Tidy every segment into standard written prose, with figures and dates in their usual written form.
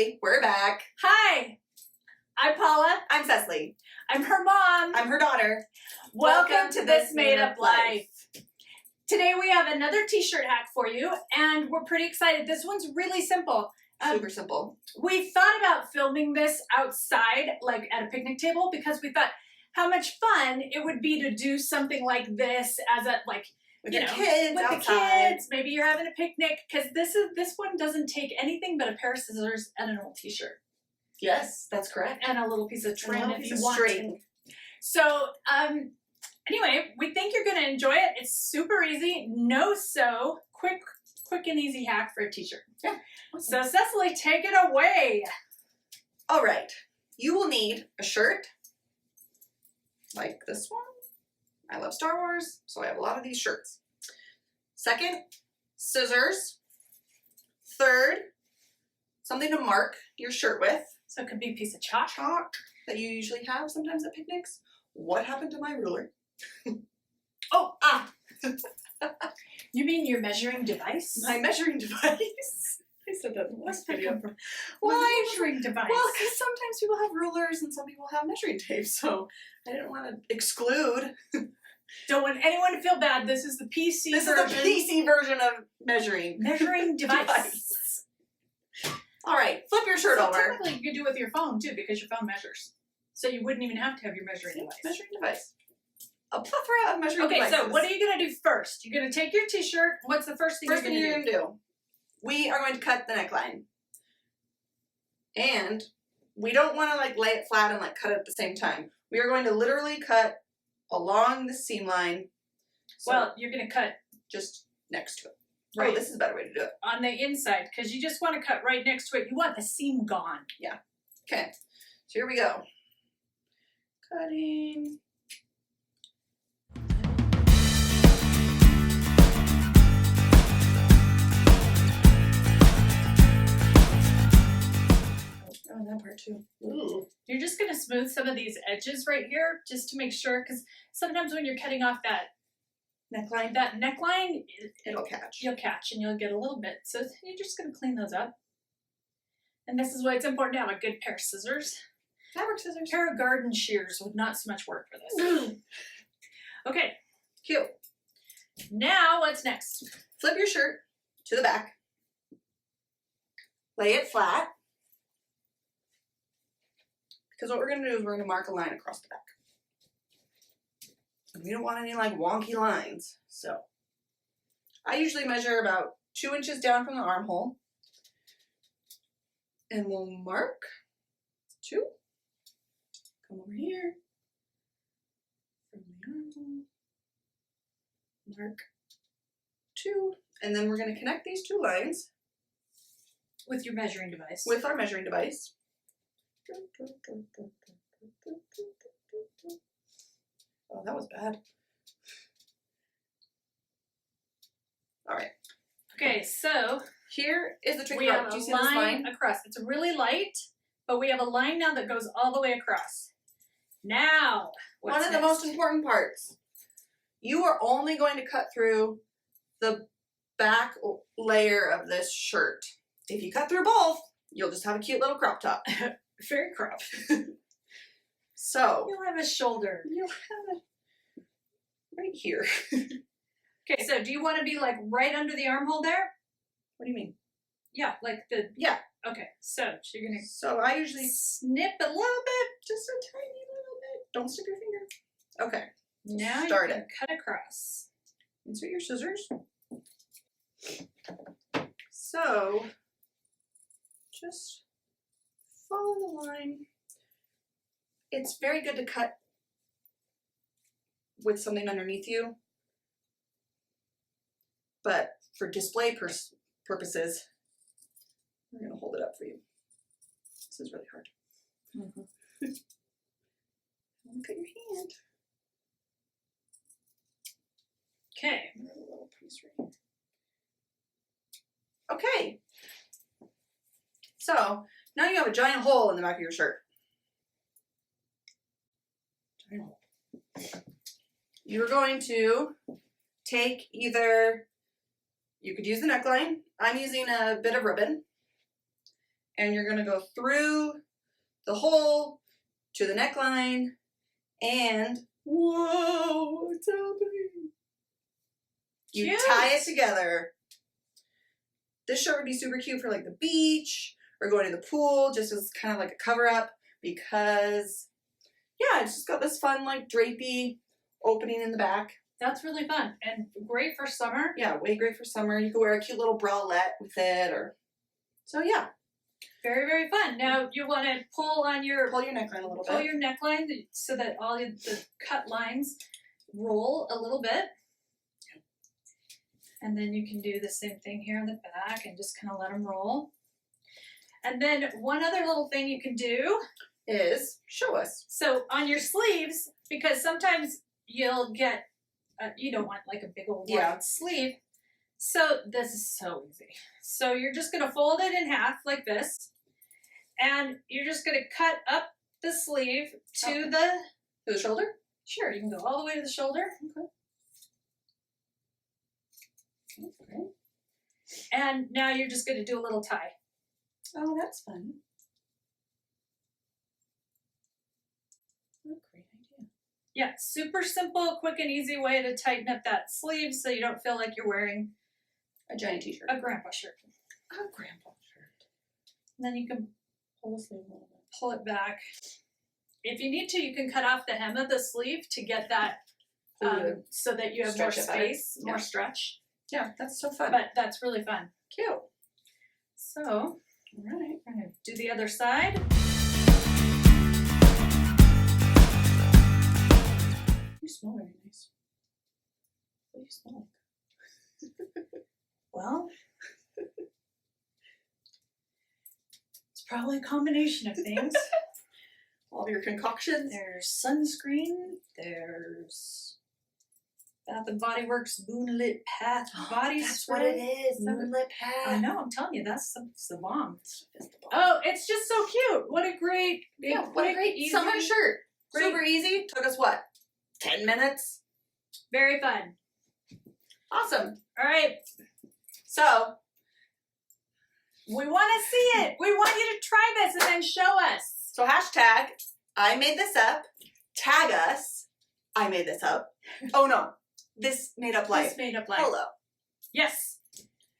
Hey, we're back. Hi, I'm Paula. I'm Cecilly. I'm her mom. I'm her daughter. Welcome to This Made Up Life. Today we have another t-shirt hack for you, and we're pretty excited. This one's really simple. Super simple. We thought about filming this outside, like at a picnic table, because we thought how much fun it would be to do something like this as a With the kids outside. The kids. Maybe you're having a picnic, because this one doesn't take anything but a pair of scissors and an old t-shirt. Yes, that's correct. And a little piece of trim if you want string. So, anyway, we think you're going to enjoy it. It's super easy, quick and easy hack for a t-shirt. Yeah. So, Cecilly, take it away. All right. You will need a shirt like this one. I love Star Wars, so I have a lot of these shirts. Second, scissors. Third, something to mark your shirt with. So it could be a piece of chalk. Chalk that you usually have sometimes at picnics. What happened to my ruler? You mean your measuring device? My measuring device. I said that in the last video. Measuring device. Well, because sometimes people have rulers and some people have measuring tape, so I didn't want to exclude. Don't want anyone to feel bad. This is the PC version. This is the PC version of measuring. Measuring device. All right, flip your shirt over. Technically, you could do it with your phone, too, because your phone measures. So you wouldn't even have to have your measuring device. Measuring device. A plethora of measuring devices. Okay, so what are you going to do first? You're going to take your t-shirt. What's the first thing you're going to do? We are going to cut the neckline. And we don't want to lay it flat and cut it at the same time. We are going to literally cut along the seam line. So well, you're going to cut just next to it. Right. Oh, this is a better way to do it. On the inside, because you just want to cut right next to it. You want the seam gone. Yeah. Okay. So here we go. Cutting. Oh, that part too. Ooh. You're just going to smooth some of these edges right here just to make sure, because sometimes when you're cutting off that neckline, it'll catch. You'll catch and you'll get a little bit. So you're just going to clean those up. And this is why it's important to have a good pair of scissors. Fabric scissors. A pair of garden shears would not so much work for this. Okay. Cute. Now, what's next? Flip your shirt to the back. Lay it flat. Because what we're going to do is we're going to mark a line across the back. We don't want any wonky lines. So I usually measure about 2 inches down from the armhole. And we'll mark 2. Come over here. From the armhole. Mark 2. And then we're going to connect these 2 lines. With your measuring device. With our measuring device. Oh, that was bad. All right. Okay, so here is the tricky we part. have Do you a see this line line across. It's really light, but we have a line now that goes all the way across. Now, what's one of the most important parts. You are only going to cut through the back layer of this shirt. If you cut through both, you'll just have a cute little crop top. Very crop. So you'll have a shoulder. You'll have it right here. Okay, so do you want to be right under the armhole there? What do you mean? Yeah, Yeah. Okay, so you're gonna. So I usually snip a little bit, just a tiny little bit. Don't stick your finger. Okay. Now start you it. can cut across. Insert your scissors. So just follow the line. It's very good to cut with something underneath you, but for display purposes, we're going to hold it up for you. This is really hard. Look at your hand. Okay. A little piece right here. Okay. So now you have a giant hole in the back of your shirt. You're going to take either, you could use the neckline. I'm using a bit of ribbon. and you're gonna go through the hole to the neckline, and whoa, what's happening? You Cute. tie it together. This shirt would be super cute for like the beach or going to the pool, just as kind of like a cover up, because yeah, it's just got this fun like drapey opening in the back. That's really fun and great for summer. Yeah, way great for summer. You could wear a cute little bralette with it, or so yeah. Very, very fun. Now you want to pull your neckline a little pull bit. your neckline so that all the cut lines roll a little bit. And then you can do the same thing here on the back and just kind of let them roll. And then one other little thing you can do Is show us. So on your sleeves, because sometimes you'll get, you don't want like a big old wide sleeve. So this is so easy. So you're just going to fold it in half like this. And you're just going to cut up the sleeve to the shoulder? Sure, you can go all the way to the shoulder. Okay. And now you're just going to do a little tie. Oh, that's fun. What a great idea. Yeah, super simple, quick and easy way to tighten up that sleeve so you don't feel like you're wearing A giant t-shirt. a grandpa shirt. A grandpa shirt. And then you can Pull the sleeve a little bit. pull it back. If you need to, you can cut off the hem of the sleeve to get that so that you have more Stretch it better. space, more stretch. Yeah, that's so fun. But that's really fun. Cute. So, All right. I'm going to do the other side. You smell very nice. What do you smell like? Well, it's probably a combination of things. All of your concoctions. There's sunscreen. There's Bath and Body Works Moonlit Path body That's spray. what it is. Moonlit I Path. know. I'm telling you, that's the bomb. It's the bomb. Oh, it's just so cute. What a great, Yeah, what a great easy, summer shirt. great- Super easy. Took us what? 10 minutes? Very fun. Awesome. All right. So, We want to see it. We want you to try this and then show us. hashtag, I made this up. Tag us. I made this up. Oh no. This made up life. This made up life. Hello. Yes.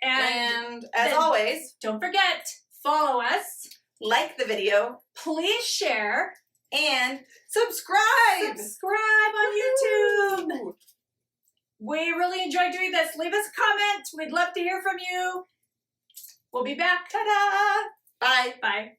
And as then- always, don't forget, follow us. like the video Please share. and subscribe. Subscribe on YouTube. We really enjoy doing this. Leave us a comment. We'd love to hear from you. We'll be back. Ta-da. Bye. Bye.